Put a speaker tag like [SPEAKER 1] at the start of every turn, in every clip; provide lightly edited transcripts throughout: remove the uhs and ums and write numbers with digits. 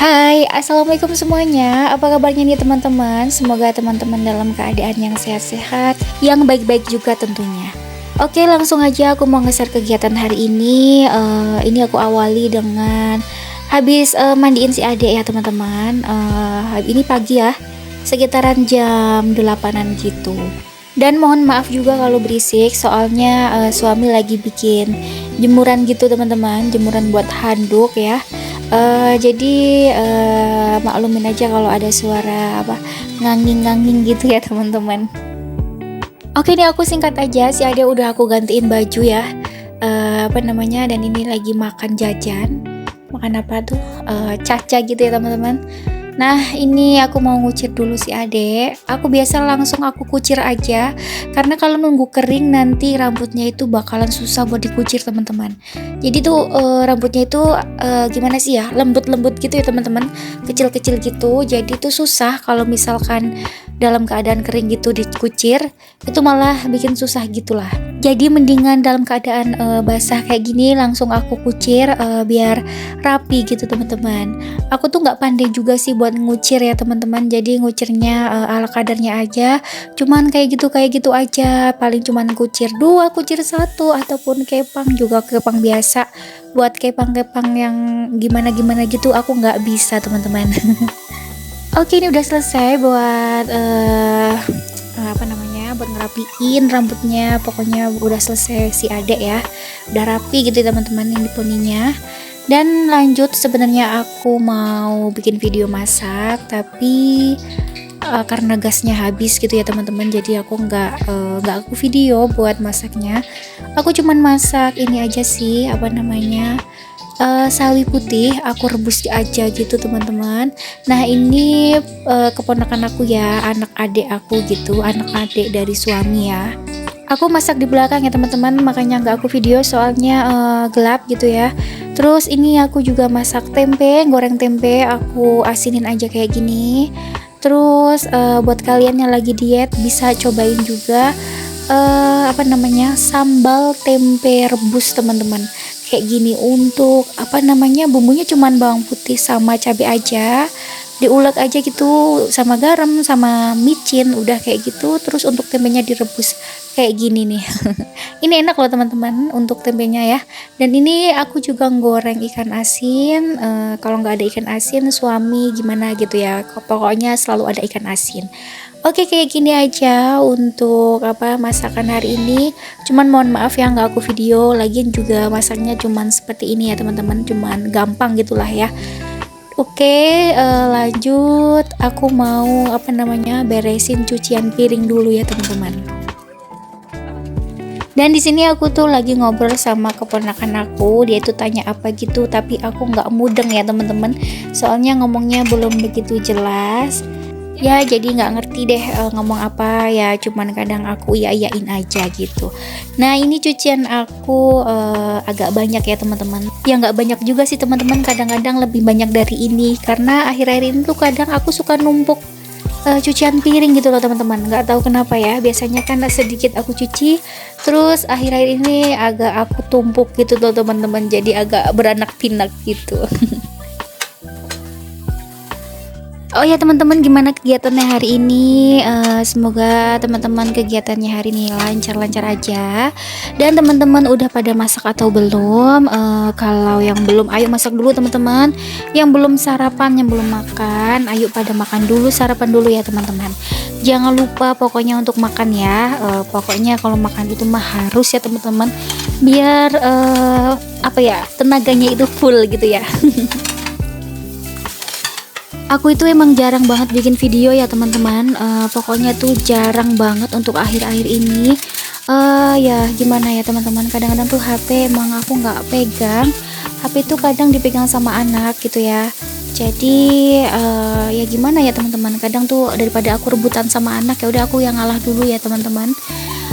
[SPEAKER 1] Hai, assalamualaikum semuanya. Apa kabarnya nih teman-teman? Semoga teman-teman dalam keadaan yang sehat-sehat, yang baik-baik juga tentunya. Oke, langsung aja aku mau nge-share kegiatan hari ini. Ini aku awali dengan habis mandiin si adek ya teman-teman. Ini pagi ya, sekitaran jam 8-an gitu. Dan mohon maaf juga kalau berisik, soalnya suami lagi bikin jemuran gitu teman-teman, jemuran buat handuk ya. Jadi maklumin aja kalau ada suara apa nganging-nganging gitu ya teman-teman. Oke nih aku singkat aja, si Ade udah aku gantiin baju ya. Dan ini lagi makan jajan. Makan apa tuh? Caca gitu ya teman-teman. Nah ini aku mau ngucir dulu si Ade. Aku biasa langsung aku kucir aja, karena kalau nunggu kering nanti rambutnya itu bakalan susah buat dikucir teman-teman. Jadi tuh rambutnya itu gimana sih ya, lembut-lembut gitu ya teman-teman, kecil-kecil gitu. Jadi tuh susah kalau misalkan dalam keadaan kering gitu dikucir, itu malah bikin susah gitulah. Jadi mendingan dalam keadaan basah kayak gini langsung aku kucir biar rapi gitu teman-teman. Aku tuh nggak pandai juga sih buat ngucir ya teman-teman. Jadi ngucirnya ala kadarnya aja. Cuman kayak gitu aja. Paling cuman kucir 2, kucir 1, ataupun kepang juga kepang biasa. Buat kepang-kepang yang gimana-gimana gitu aku nggak bisa teman-teman. Oke, ini udah selesai buat buat ngerapiin rambutnya. Pokoknya udah selesai si adek ya, udah rapi gitu ya teman-teman ini poninya. Dan lanjut, sebenarnya aku mau bikin video masak, tapi karena gasnya habis gitu ya teman-teman, jadi aku nggak aku video buat masaknya. Aku cuman masak ini aja sih, sawi putih aku rebus aja gitu teman-teman. Nah ini keponakan aku ya, anak adik aku gitu, anak adik dari suami ya. Aku masak di belakang ya teman-teman, makanya nggak aku video soalnya gelap gitu ya. Terus ini aku juga masak tempe, goreng tempe, aku asinin aja kayak gini. Terus buat kalian yang lagi diet bisa cobain juga sambal tempe rebus teman-teman. Kayak gini, untuk bumbunya cuman bawang putih sama cabai aja, diulek aja gitu sama garam sama micin, udah kayak gitu. Terus untuk tempenya direbus kayak gini nih. Ini enak loh teman-teman untuk tempenya ya. Dan ini aku juga goreng ikan asin. Kalau nggak ada ikan asin suami gimana gitu ya, pokoknya selalu ada ikan asin. Oke, kayak gini aja untuk masakan hari ini. Cuman mohon maaf ya nggak aku video, lagian juga masaknya cuman seperti ini ya teman-teman, cuman gampang gitulah ya. Oke, lanjut. Aku mau beresin cucian piring dulu ya teman-teman. Dan di sini aku tuh lagi ngobrol sama keponakan aku, dia tuh tanya apa gitu, tapi aku nggak mudeng ya teman-teman, soalnya ngomongnya belum begitu jelas. Ya jadi nggak ngerti deh ngomong apa ya, cuman kadang aku iyain aja gitu. Nah ini cucian aku agak banyak ya teman-teman. Ya nggak banyak juga sih teman-teman, kadang-kadang lebih banyak dari ini, karena akhir-akhir ini tuh kadang aku suka numpuk cucian piring gitu loh teman-teman. Nggak tahu kenapa ya, biasanya kan sedikit aku cuci, terus akhir-akhir ini agak aku tumpuk gitu loh teman-teman, jadi agak beranak pinak gitu. Oh ya teman-teman, gimana kegiatannya hari ini? Semoga teman-teman kegiatannya hari ini lancar-lancar aja. Dan teman-teman udah pada masak atau belum? Kalau yang belum, ayo masak dulu teman-teman. Yang belum sarapan, yang belum makan, ayo pada makan dulu, sarapan dulu ya teman-teman. Jangan lupa pokoknya untuk makan ya. Pokoknya kalau makan itu mah harus ya teman-teman. biar apa ya, tenaganya itu full gitu ya. Aku itu emang jarang banget bikin video ya teman-teman. Pokoknya tuh jarang banget untuk akhir-akhir ini. Ya gimana ya teman-teman, kadang-kadang tuh HP emang aku nggak pegang. HP itu kadang dipegang sama anak gitu ya. Jadi ya gimana ya teman-teman, kadang tuh daripada aku rebutan sama anak, ya udah aku yang ngalah dulu ya teman-teman.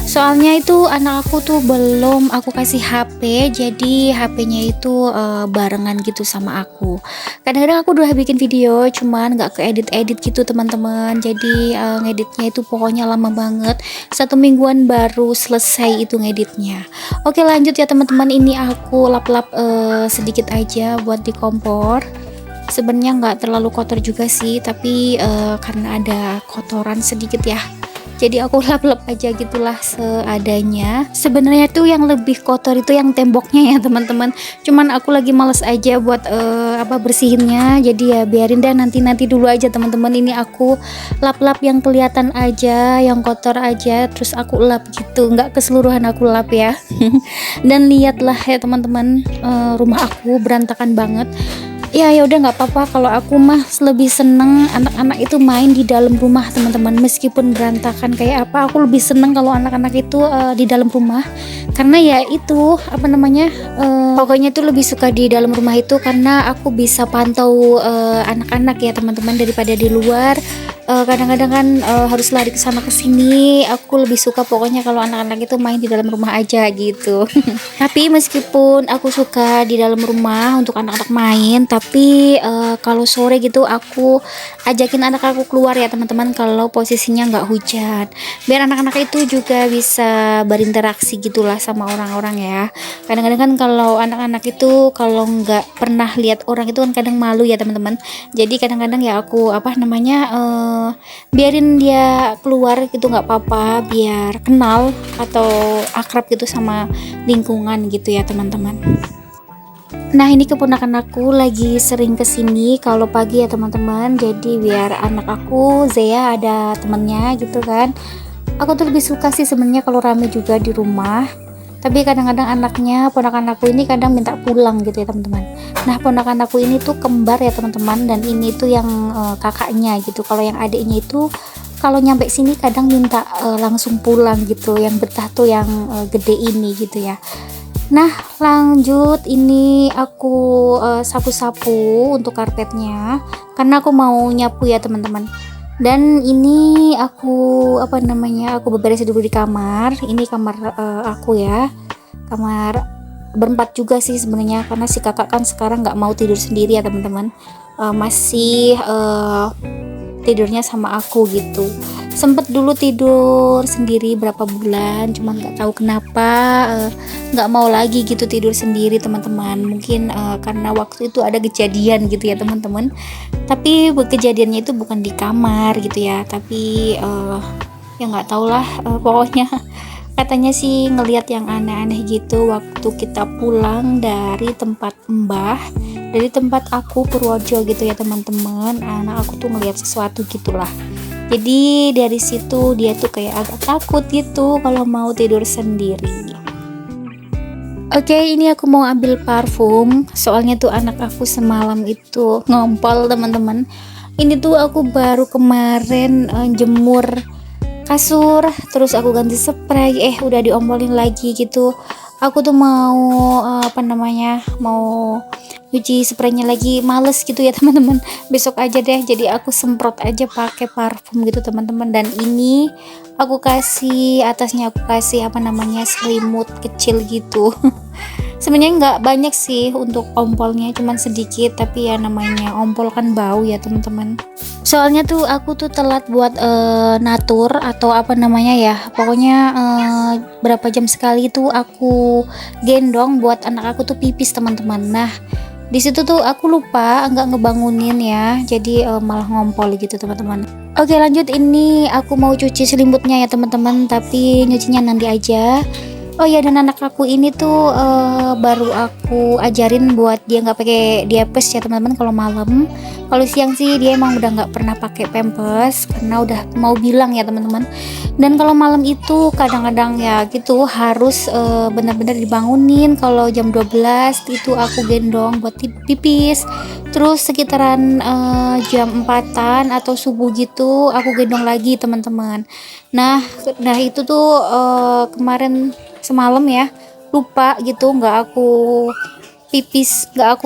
[SPEAKER 1] Soalnya itu anak aku tuh belum aku kasih HP, jadi HP-nya itu barengan gitu sama aku. Kadang-kadang aku udah bikin video, cuman nggak keedit-edit gitu teman-teman. Jadi ngeditnya itu pokoknya lama banget. 1 mingguan baru selesai itu ngeditnya. Oke lanjut ya teman-teman, ini aku lap-lap sedikit aja buat di kompor. Sebenarnya nggak terlalu kotor juga sih, tapi karena ada kotoran sedikit ya, jadi aku lap-lap aja gitulah seadanya. Sebenarnya tuh yang lebih kotor itu yang temboknya ya teman-teman, cuman aku lagi males aja buat bersihinnya. Jadi ya biarin dah, nanti dulu aja teman-teman. Ini aku lap-lap yang kelihatan aja, yang kotor aja, terus aku lap gitu, nggak keseluruhan aku lap ya. Dan lihatlah ya teman-teman, rumah aku berantakan banget. Ya udah nggak apa-apa, kalau aku mah lebih seneng anak-anak itu main di dalam rumah teman-teman. Meskipun berantakan kayak apa, aku lebih seneng kalau anak-anak itu di dalam rumah, karena ya itu pokoknya tuh lebih suka di dalam rumah itu karena aku bisa pantau anak-anak ya teman-teman, daripada di luar. Kadang-kadang kan harus lari ke sana ke sini. Aku lebih suka pokoknya kalau anak-anak itu main di dalam rumah aja gitu. Tapi meskipun aku suka di dalam rumah untuk anak-anak main, tapi kalau sore gitu aku ajakin anak aku keluar ya teman-teman, kalau posisinya nggak hujan, biar anak-anak itu juga bisa berinteraksi gitulah sama orang-orang ya. Kadang-kadang kan kalau anak-anak itu kalau nggak pernah lihat orang itu kan kadang malu ya teman-teman. Jadi kadang-kadang ya aku biarin dia keluar gitu, nggak apa-apa, biar kenal atau akrab gitu sama lingkungan gitu ya teman-teman. Nah ini keponakan aku lagi sering kesini kalau pagi ya teman-teman. Jadi biar anak aku Zea ada temennya gitu kan. Aku tuh lebih suka sih sebenarnya kalau rame juga di rumah. Tapi kadang-kadang anaknya, ponakan aku ini kadang minta pulang gitu ya teman-teman. Nah ponakan aku ini tuh kembar ya teman-teman, dan ini tuh yang kakaknya gitu. Kalau yang adiknya itu kalau nyampe sini kadang minta langsung pulang gitu. Yang betah tuh yang gede ini gitu ya. Nah lanjut, ini aku sapu-sapu untuk karpetnya karena aku mau nyapu ya teman-teman. Dan ini aku aku beberes dulu di kamar. Ini kamar aku ya, kamar berempat juga sih sebenarnya, karena si kakak kan sekarang nggak mau tidur sendiri ya teman-teman. Masih tidurnya sama aku gitu. Sempet dulu tidur sendiri berapa bulan, cuman nggak tahu kenapa nggak mau lagi gitu tidur sendiri teman-teman. Mungkin karena waktu itu ada kejadian gitu ya teman-teman. Tapi kejadiannya itu bukan di kamar gitu ya, tapi ya nggak tau lah. Pokoknya katanya sih ngelihat yang aneh-aneh gitu waktu kita pulang dari tempat Mbah, dari tempat aku Purworejo gitu ya teman-teman. Anak aku tuh ngelihat sesuatu gitulah. Jadi dari situ dia tuh kayak agak takut gitu kalau mau tidur sendiri. Oke, ini aku mau ambil parfum. Soalnya tuh anak aku semalam itu ngompol teman-teman. Ini tuh aku baru kemarin jemur kasur, terus aku ganti spray, udah diompolin lagi gitu. Aku tuh mau mau cuci spraynya lagi, males gitu ya teman-teman. Besok aja deh, jadi aku semprot aja pakai parfum gitu teman-teman. Dan ini aku kasih atasnya, aku kasih selimut kecil gitu. Sebenarnya nggak banyak sih untuk ompolnya, cuman sedikit, tapi ya namanya ompol kan bau ya teman-teman. Soalnya tuh aku tuh telat buat natur atau pokoknya berapa jam sekali tuh aku gendong buat anak aku tuh pipis teman-teman. Nah di situ tuh aku lupa nggak ngebangunin ya, jadi malah ngompol gitu teman-teman. Oke lanjut, ini aku mau cuci selimutnya ya teman-teman, tapi nyucinya nanti aja. Oh ya, dan anak aku ini tuh baru aku ajarin buat dia nggak pakai diapers ya teman-teman kalau malam. Kalau siang sih dia emang udah nggak pernah pakai pampers karena udah mau bilang ya teman-teman. Dan kalau malam itu kadang-kadang ya gitu harus benar-benar dibangunin. Kalau jam 12 itu aku gendong buat pipis. Terus sekitaran jam 4-an atau subuh gitu aku gendong lagi teman-teman. Nah itu tuh kemarin semalam ya lupa gitu nggak aku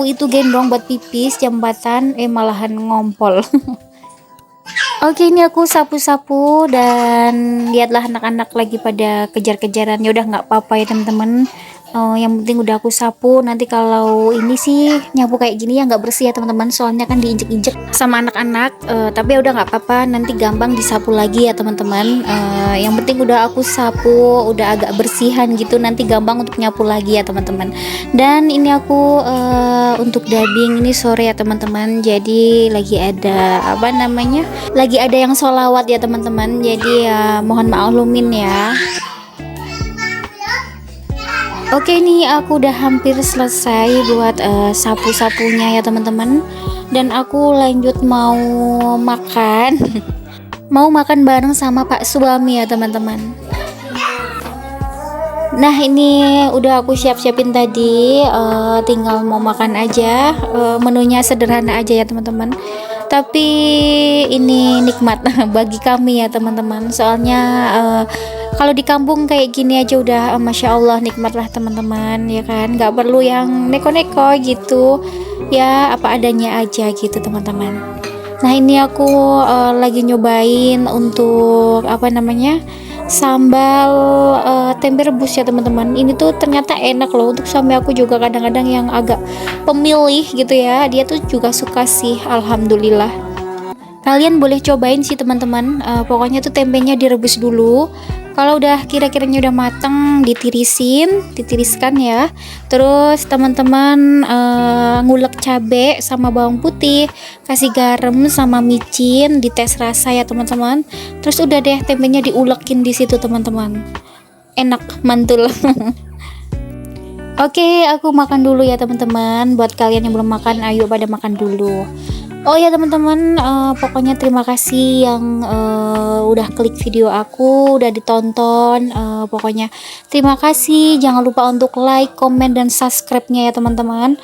[SPEAKER 1] itu gendong buat pipis jam 4-an malahan ngompol. Oke, ini aku sapu-sapu dan lihatlah anak-anak lagi pada kejar-kejaran. Ya udah nggak apa-apa ya teman-teman. Yang penting udah aku sapu. Nanti kalau ini sih nyapu kayak gini ya nggak bersih ya teman-teman. Soalnya kan diinjek-injek sama anak-anak. Tapi ya udah nggak apa-apa. Nanti gampang disapu lagi ya teman-teman. Yang penting udah aku sapu, udah agak bersihan gitu. Nanti gampang untuk nyapu lagi ya teman-teman. Dan ini aku untuk dubbing ini sore ya teman-teman. Jadi lagi ada apa namanya? Lagi ada yang sholawat ya teman-teman. Jadi ya mohon maklumin ya. Oke, nih aku udah hampir selesai buat sapu-sapunya ya teman-teman. Dan aku lanjut mau makan. Mau makan bareng sama Pak suami ya teman-teman. Nah ini udah aku siap-siapin tadi, tinggal mau makan aja. Menunya sederhana aja ya teman-teman. Tapi ini nikmat bagi kami ya teman-teman. Soalnya kalau di kampung kayak gini aja udah masya Allah nikmat lah teman-teman ya kan. Nggak perlu yang neko-neko gitu. Ya apa adanya aja gitu teman-teman. Nah ini aku lagi nyobain untuk apa namanya sambal tempe rebus ya teman-teman. Ini tuh ternyata enak loh. Untuk suami aku juga kadang-kadang yang agak pemilih gitu ya, dia tuh juga suka sih, alhamdulillah. Kalian boleh cobain sih teman-teman. Pokoknya tuh tempenya direbus dulu. Kalau udah kira-kiranya udah mateng, ditiriskan ya. Terus teman-teman ngulek cabe sama bawang putih, kasih garam sama micin, dites rasa ya teman-teman. Terus udah deh tempenya diulekin di situ teman-teman. Enak, mantul. Oke, aku makan dulu ya teman-teman. Buat kalian yang belum makan, ayo pada makan dulu. Oh ya teman-teman, pokoknya terima kasih yang udah klik video aku, udah ditonton. Pokoknya terima kasih. Jangan lupa untuk like, komen, dan subscribe-nya ya teman-teman.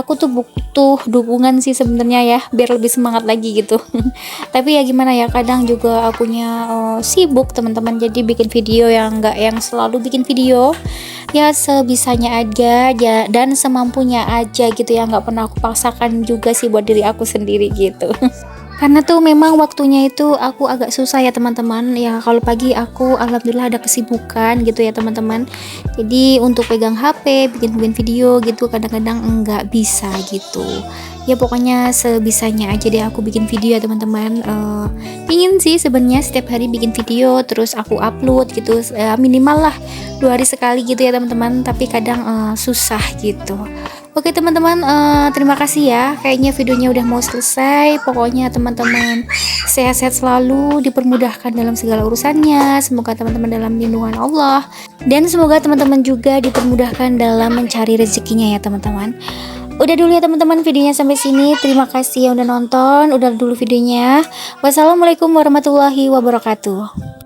[SPEAKER 1] Aku tuh butuh dukungan sih sebenarnya ya, biar lebih semangat lagi gitu. Tapi ya gimana ya, kadang juga akunya sibuk teman-teman. Jadi bikin video yang nggak yang selalu bikin video. Ya sebisanya aja dan semampunya aja gitu ya, nggak pernah aku paksakan juga sih buat diri aku sendiri gitu. Karena tuh memang waktunya itu aku agak susah ya teman-teman ya. Kalau pagi aku alhamdulillah ada kesibukan gitu ya teman-teman. Jadi untuk pegang HP bikin video gitu kadang-kadang enggak bisa gitu. Ya pokoknya sebisanya aja deh aku bikin video ya teman-teman. Pingin sih sebenarnya setiap hari bikin video terus aku upload gitu, minimal lah 2 hari sekali gitu ya teman-teman. Tapi kadang susah gitu. Oke teman-teman, terima kasih ya. Kayaknya videonya udah mau selesai. Pokoknya teman-teman sehat-sehat selalu, dipermudahkan dalam segala urusannya. Semoga teman-teman dalam lindungan Allah. Dan semoga teman-teman juga dipermudahkan dalam mencari rezekinya ya teman-teman. Udah dulu ya teman-teman videonya sampai sini. Terima kasih yang udah nonton. Udah dulu videonya. Wassalamualaikum warahmatullahi wabarakatuh.